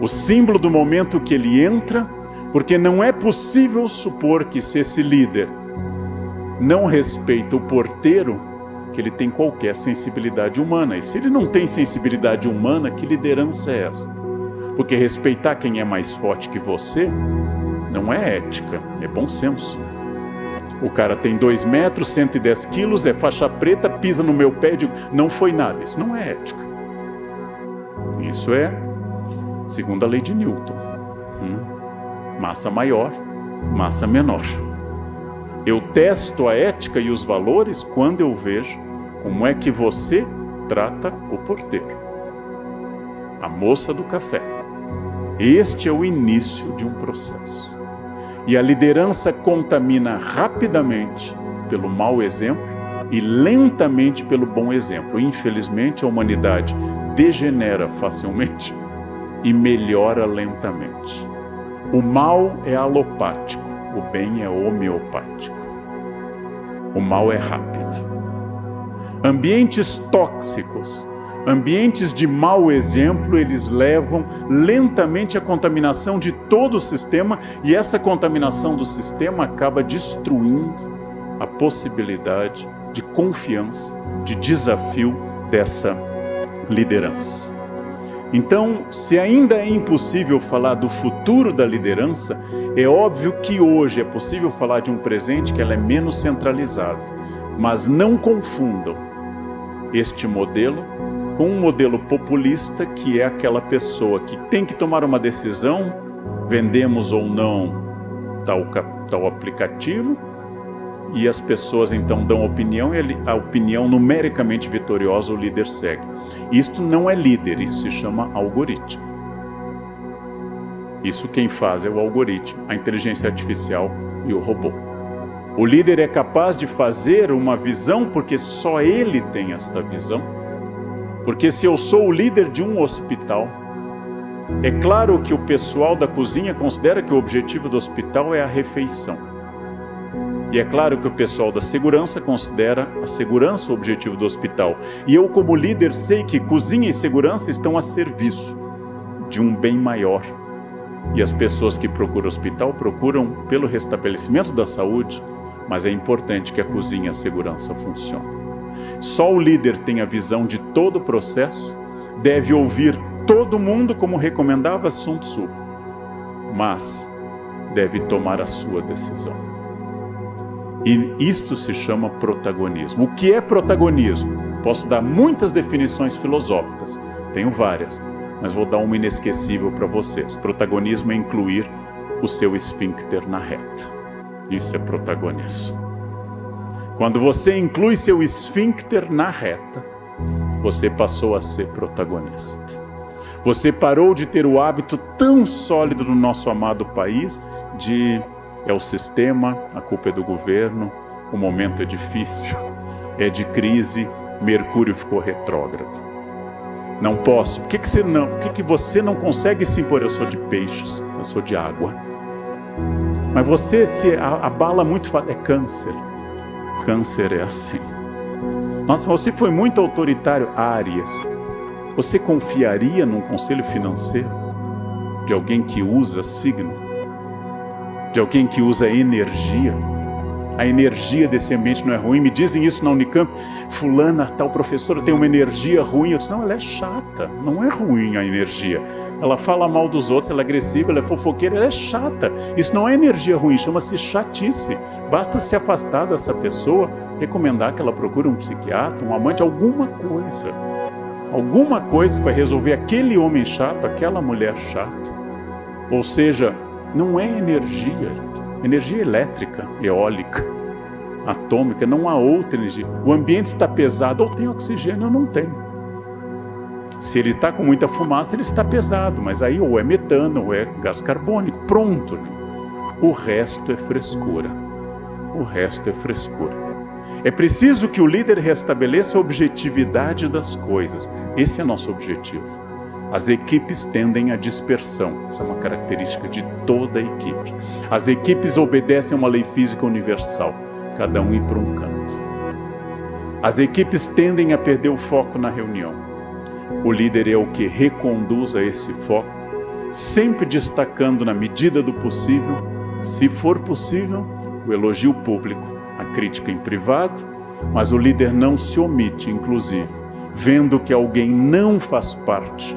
O símbolo do momento que ele entra, porque não é possível supor que se esse líder não respeita o porteiro, que ele tem qualquer sensibilidade humana. E se ele não tem sensibilidade humana, que liderança é esta? Porque respeitar quem é mais forte que você não é ética, é bom senso. O cara tem 2 metros, 110 quilos, é faixa preta, pisa no meu pé e digo, não foi nada. Isso não é ética. Isso é segundo a lei de Newton. Massa maior, massa menor. Eu testo a ética e os valores quando eu vejo como é que você trata o porteiro, a moça do café. Este é o início de um processo. E a liderança contamina rapidamente pelo mau exemplo e lentamente pelo bom exemplo. Infelizmente, a humanidade degenera facilmente e melhora lentamente. O mal é alopático, o bem é homeopático. O mal é rápido. Ambientes tóxicos, ambientes de mau exemplo, eles levam lentamente à contaminação de todo o sistema, e essa contaminação do sistema acaba destruindo a possibilidade de confiança, de desafio dessa liderança. Então, se ainda é impossível falar do futuro da liderança, é óbvio que hoje é possível falar de um presente que ela é menos centralizada. Mas não confundam este modelo com um modelo populista, que é aquela pessoa que tem que tomar uma decisão, vendemos ou não tal aplicativo, e as pessoas então dão opinião, e a opinião numericamente vitoriosa o líder segue. Isto não é líder, isso se chama algoritmo. Isso quem faz é o algoritmo, a inteligência artificial e o robô. O líder é capaz de fazer uma visão porque só ele tem esta visão. Porque se eu sou o líder de um hospital, é claro que o pessoal da cozinha considera que o objetivo do hospital é a refeição. E é claro que o pessoal da segurança considera a segurança o objetivo do hospital. E eu, como líder, sei que cozinha e segurança estão a serviço de um bem maior. E as pessoas que procuram hospital procuram pelo restabelecimento da saúde, mas é importante que a cozinha e a segurança funcionem. Só o líder tem a visão de todo o processo, deve ouvir todo mundo, como recomendava Sun Tzu, mas deve tomar a sua decisão. E isto se chama protagonismo. O que é protagonismo? Posso dar muitas definições filosóficas, tenho várias, mas vou dar uma inesquecível para vocês. Protagonismo é incluir o seu esfíncter na reta. Isso é protagonismo. Quando você inclui seu esfíncter na reta, você passou a ser protagonista. Você parou de ter o hábito tão sólido no nosso amado país de é o sistema, a culpa é do governo, o momento é difícil, é de crise, Mercúrio ficou retrógrado. Não posso. Por que você não consegue se impor? Eu sou de peixes, eu sou de água. Mas você se abala muito fácil. É câncer. Câncer é assim. Nossa, você foi muito autoritário. Áries. Você confiaria num conselho financeiro de alguém que usa signo? De alguém que usa energia? A energia desse ambiente não é ruim. Me dizem isso na Unicamp. Fulana, tal professora, tem uma energia ruim. Eu disse, não, ela é chata. Não é ruim a energia. Ela fala mal dos outros, ela é agressiva, ela é fofoqueira, ela é chata. Isso não é energia ruim, chama-se chatice. Basta se afastar dessa pessoa, recomendar que ela procure um psiquiatra, um amante, alguma coisa. Alguma coisa que vai resolver aquele homem chato, aquela mulher chata. Ou seja, não é energia. Energia elétrica, eólica, atômica, não há outra energia. O ambiente está pesado, ou tem oxigênio ou não tem. Se ele está com muita fumaça, ele está pesado, mas aí ou é metano ou é gás carbônico, pronto. O resto é frescura. O resto é frescura. É preciso que o líder restabeleça a objetividade das coisas. Esse é nosso objetivo. As equipes tendem à dispersão. Essa é uma característica de toda a equipe. As equipes obedecem a uma lei física universal. Cada um ir para um canto. As equipes tendem a perder o foco na reunião. O líder é o que reconduz a esse foco, sempre destacando na medida do possível, se for possível, o elogio público, a crítica em privado, mas o líder não se omite, inclusive, vendo que alguém não faz parte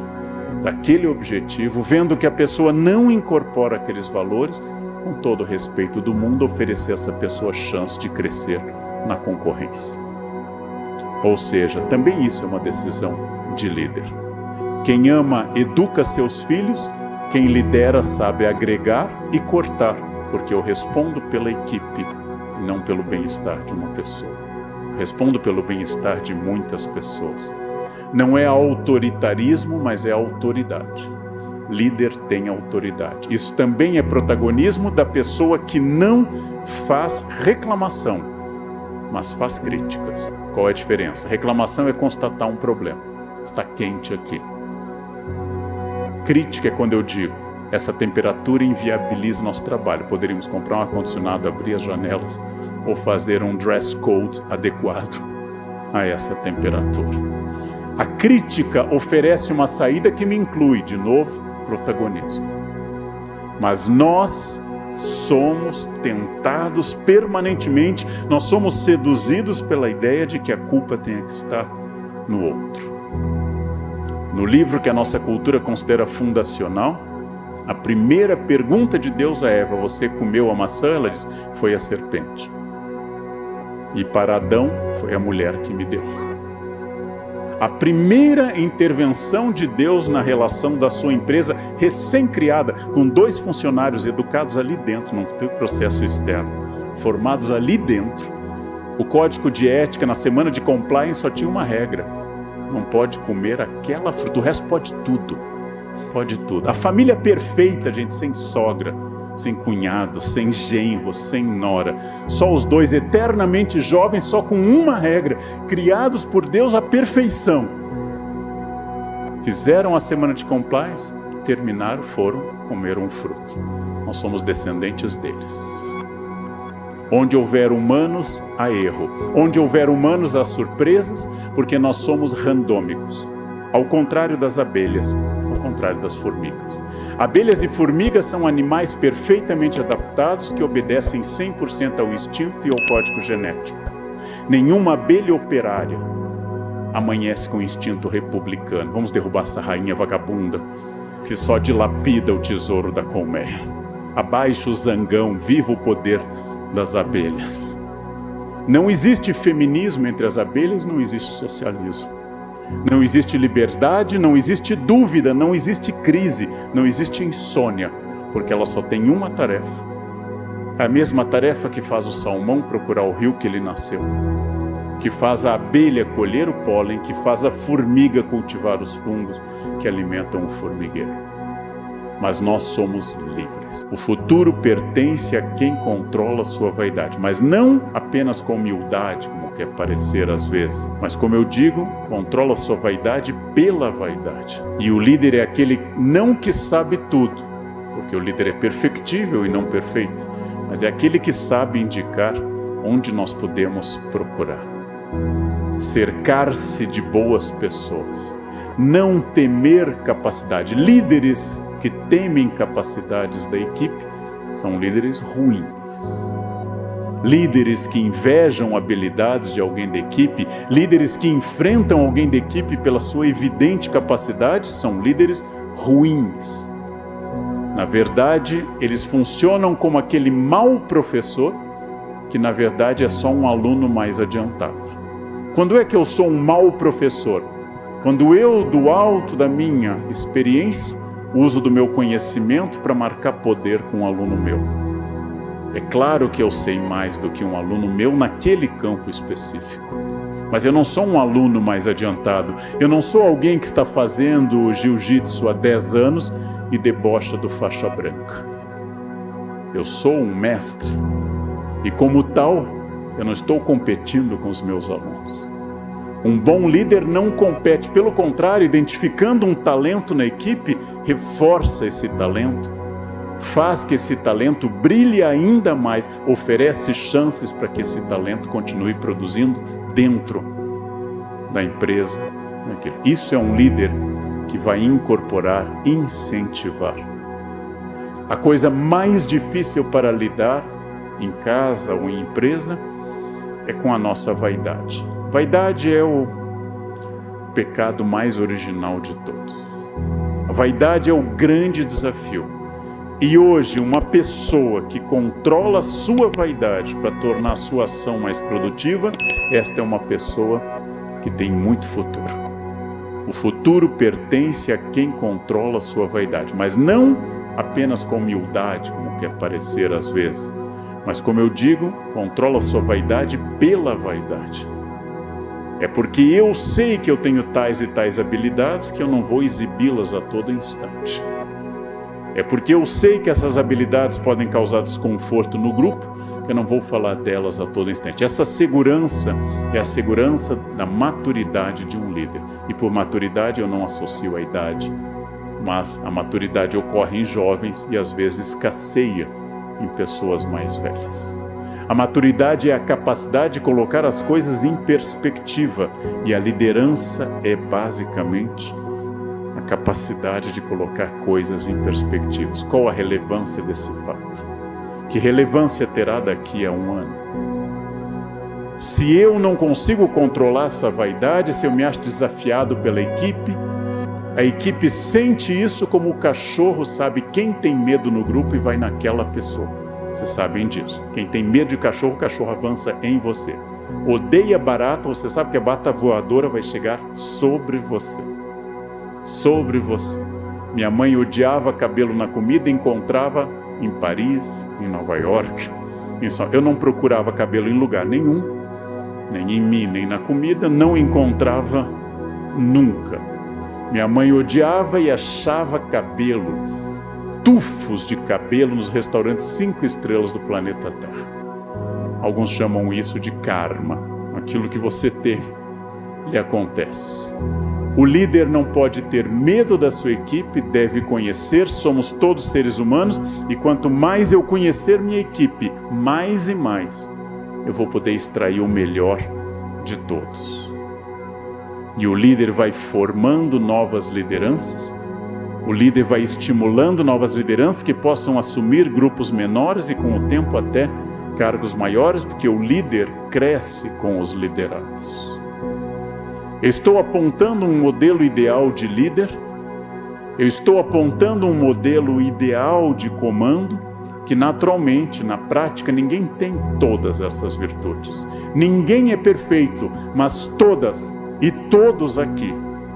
daquele objetivo, vendo que a pessoa não incorpora aqueles valores, com todo o respeito do mundo, oferecer a essa pessoa a chance de crescer na concorrência. Ou seja, também isso é uma decisão de líder. Quem ama educa seus filhos, quem lidera sabe agregar e cortar, porque eu respondo pela equipe e não pelo bem-estar de uma pessoa. Respondo pelo bem-estar de muitas pessoas. Não é autoritarismo, mas é autoridade. Líder tem autoridade. Isso também é protagonismo da pessoa que não faz reclamação, mas faz críticas. Qual é a diferença? Reclamação é constatar um problema. Está quente aqui. Crítica é quando eu digo, essa temperatura inviabiliza nosso trabalho. Poderíamos comprar um ar-condicionado, abrir as janelas ou fazer um dress code adequado a essa temperatura. A crítica oferece uma saída que me inclui, de novo, protagonismo. Mas nós somos tentados permanentemente, nós somos seduzidos pela ideia de que a culpa tenha que estar no outro. No livro que a nossa cultura considera fundacional, a primeira pergunta de Deus a Eva, você comeu a maçã? Ela diz, foi a serpente. E para Adão, foi a mulher que me deu. A primeira intervenção de Deus na relação da sua empresa recém-criada, com 2 funcionários educados ali dentro, não tem processo externo, formados ali dentro. O código de ética na semana de compliance só tinha uma regra: não pode comer aquela fruta, o resto pode tudo. Pode tudo. A família perfeita, gente, sem sogra, sem cunhado, sem genro, sem nora. Só os 2 eternamente jovens, só com uma regra, criados por Deus à perfeição. Fizeram a semana de compliance, terminaram, foram, comeram um fruto. Nós somos descendentes deles. Onde houver humanos, há erro. Onde houver humanos, há surpresas, porque nós somos randômicos. Ao contrário das abelhas, ao contrário das formigas. Abelhas e formigas são animais perfeitamente adaptados que obedecem 100% ao instinto e ao código genético. Nenhuma abelha operária amanhece com instinto republicano. Vamos derrubar essa rainha vagabunda que só dilapida o tesouro da colmeia. Abaixo o zangão, viva o poder das abelhas. Não existe feminismo entre as abelhas, não existe socialismo. Não existe liberdade, não existe dúvida, não existe crise, não existe insônia, porque ela só tem uma tarefa. A mesma tarefa que faz o salmão procurar o rio que ele nasceu, que faz a abelha colher o pólen, que faz a formiga cultivar os fungos que alimentam o formigueiro. Mas nós somos livres. O futuro pertence a quem controla sua vaidade, mas não apenas com humildade, como quer parecer às vezes, mas como eu digo, controla sua vaidade pela vaidade. E o líder é aquele não que sabe tudo, porque o líder é perfectível e não perfeito, mas é aquele que sabe indicar onde nós podemos procurar. Cercar-se de boas pessoas, não temer capacidade. Líderes que temem capacidades da equipe são líderes ruins. Líderes que invejam habilidades de alguém da equipe, líderes que enfrentam alguém da equipe pela sua evidente capacidade, são líderes ruins. Na verdade, eles funcionam como aquele mau professor que na verdade é só um aluno mais adiantado. Quando é que eu sou um mau professor? Quando eu, do alto da minha experiência, uso do meu conhecimento para marcar poder com um aluno meu. É claro que eu sei mais do que um aluno meu naquele campo específico. Mas eu não sou um aluno mais adiantado. Eu não sou alguém que está fazendo jiu-jitsu há 10 anos e debocha do faixa branca. Eu sou um mestre. E como tal, eu não estou competindo com os meus alunos. Um bom líder não compete, pelo contrário, identificando um talento na equipe, reforça esse talento, faz que esse talento brilhe ainda mais, oferece chances para que esse talento continue produzindo dentro da empresa. Isso é um líder que vai incorporar, incentivar. A coisa mais difícil para lidar, em casa ou em empresa, é com a nossa vaidade. Vaidade é o pecado mais original de todos. A vaidade é o grande desafio. E hoje, uma pessoa que controla a sua vaidade para tornar a sua ação mais produtiva, esta é uma pessoa que tem muito futuro. O futuro pertence a quem controla a sua vaidade, mas não apenas com humildade, como quer parecer às vezes, mas como eu digo, controla a sua vaidade pela vaidade. É porque eu sei que eu tenho tais e tais habilidades que eu não vou exibi-las a todo instante. É porque eu sei que essas habilidades podem causar desconforto no grupo que eu não vou falar delas a todo instante. Essa segurança é a segurança da maturidade de um líder. E por maturidade eu não associo a idade, mas a maturidade ocorre em jovens e às vezes escasseia em pessoas mais velhas. A maturidade é a capacidade de colocar as coisas em perspectiva, e a liderança é basicamente a capacidade de colocar coisas em perspectivas. Qual a relevância desse fato? Que relevância terá daqui a um ano? Se eu não consigo controlar essa vaidade, se eu me acho desafiado pela equipe, a equipe sente isso como o cachorro sabe quem tem medo no grupo e vai naquela pessoa. Vocês sabem disso. Quem tem medo de cachorro, o cachorro avança em você. odeia barata, você sabe que a barata voadora vai chegar sobre você. Sobre você. Minha mãe odiava cabelo na comida, encontrava em Paris, em Nova York. Eu não procurava cabelo em lugar nenhum, nem em mim, nem na comida, não encontrava nunca. Minha mãe odiava e achava cabelo, tufos de cabelo nos restaurantes 5 estrelas do planeta Terra. Alguns chamam isso de karma. Aquilo que você teve, lhe acontece. O líder não pode ter medo da sua equipe, deve conhecer, somos todos seres humanos, e quanto mais eu conhecer minha equipe, mais e mais, eu vou poder extrair o melhor de todos. E o líder vai formando novas lideranças, o líder vai estimulando novas lideranças que possam assumir grupos menores e com o tempo até cargos maiores, porque o líder cresce com os liderados. Eu estou apontando um modelo ideal de líder, eu estou apontando um modelo ideal de comando, que naturalmente, na prática, ninguém tem todas essas virtudes. Ninguém é perfeito, mas todas e todos aqui,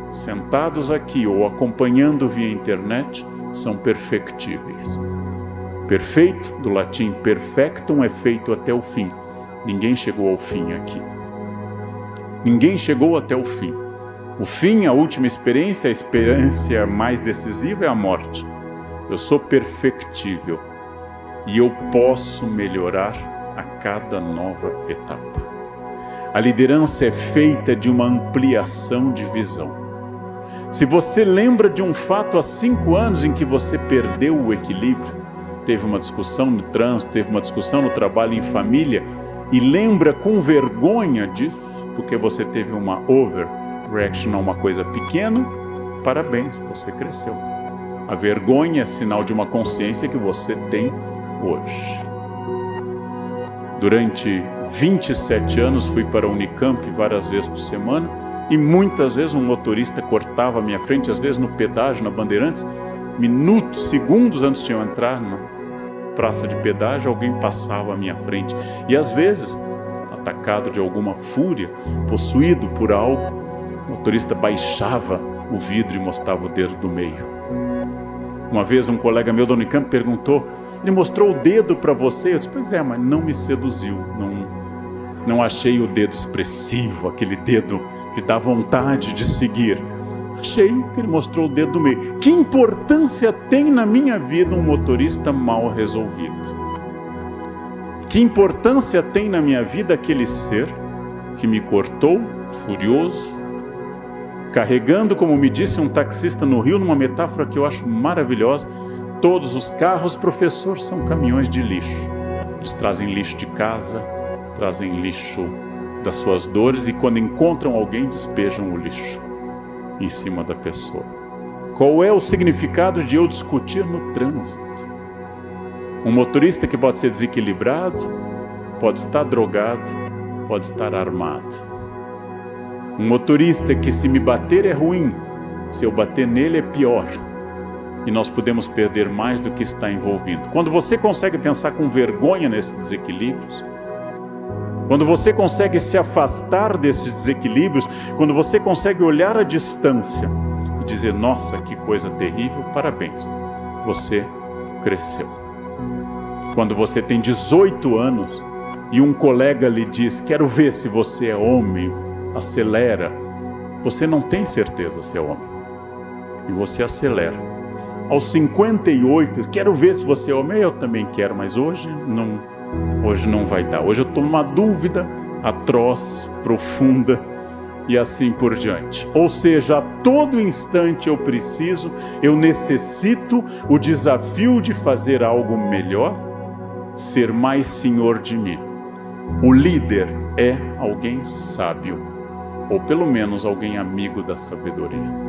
sentados aqui ou acompanhando via internet, são perfectíveis. Perfeito, do latim perfectum, é feito até o fim. Ninguém chegou ao fim aqui. Ninguém chegou até o fim. O fim, a última experiência, a experiência mais decisiva é a morte. Eu sou perfectível e eu posso melhorar a cada nova etapa. A liderança é feita de uma ampliação de visão. Se você lembra de um fato há 5 anos em que você perdeu o equilíbrio, teve uma discussão no trânsito, teve uma discussão no trabalho, em família, e lembra com vergonha disso, porque você teve uma overreaction a uma coisa pequena, parabéns, você cresceu. A vergonha é sinal de uma consciência que você tem hoje. Durante 27 anos fui para a Unicamp várias vezes por semana e muitas vezes um motorista cortava a minha frente, às vezes no pedágio, na Bandeirantes, minutos, segundos antes de eu entrar na praça de pedágio, alguém passava à minha frente. E às vezes, atacado de alguma fúria, possuído por algo, o motorista baixava o vidro e mostrava o dedo do meio. Uma vez um colega meu da Unicamp perguntou, ele mostrou o dedo para você? Eu disse, pois é, mas não me seduziu, não achei o dedo expressivo, aquele dedo que dá vontade de seguir. Achei que ele mostrou o dedo do meio. Que importância tem na minha vida um motorista mal resolvido? Que importância tem na minha vida aquele ser que me cortou, furioso, carregando, como me disse um taxista no Rio, numa metáfora que eu acho maravilhosa, todos os carros, professor, são caminhões de lixo. Eles trazem lixo de casa, trazem lixo das suas dores e quando encontram alguém, despejam o lixo em cima da pessoa. Qual é o significado de eu discutir no trânsito? Um motorista que pode ser desequilibrado, pode estar drogado, pode estar armado. Um motorista que se me bater é ruim, se eu bater nele é pior. E nós podemos perder mais do que está envolvido. Quando você consegue pensar com vergonha nesses desequilíbrios, quando você consegue se afastar desses desequilíbrios, quando você consegue olhar à distância e dizer, nossa, que coisa terrível, parabéns, você cresceu. Quando você tem 18 anos e um colega lhe diz, quero ver se você é homem, acelera, você não tem certeza se é homem, e você acelera. Aos 58, quero ver se você é homem, eu também quero, mas hoje não vai dar. Hoje eu estou numa dúvida atroz, profunda e assim por diante. Ou seja, a todo instante eu necessito o desafio de fazer algo melhor, ser mais senhor de mim. O líder é alguém sábio, ou pelo menos alguém amigo da sabedoria.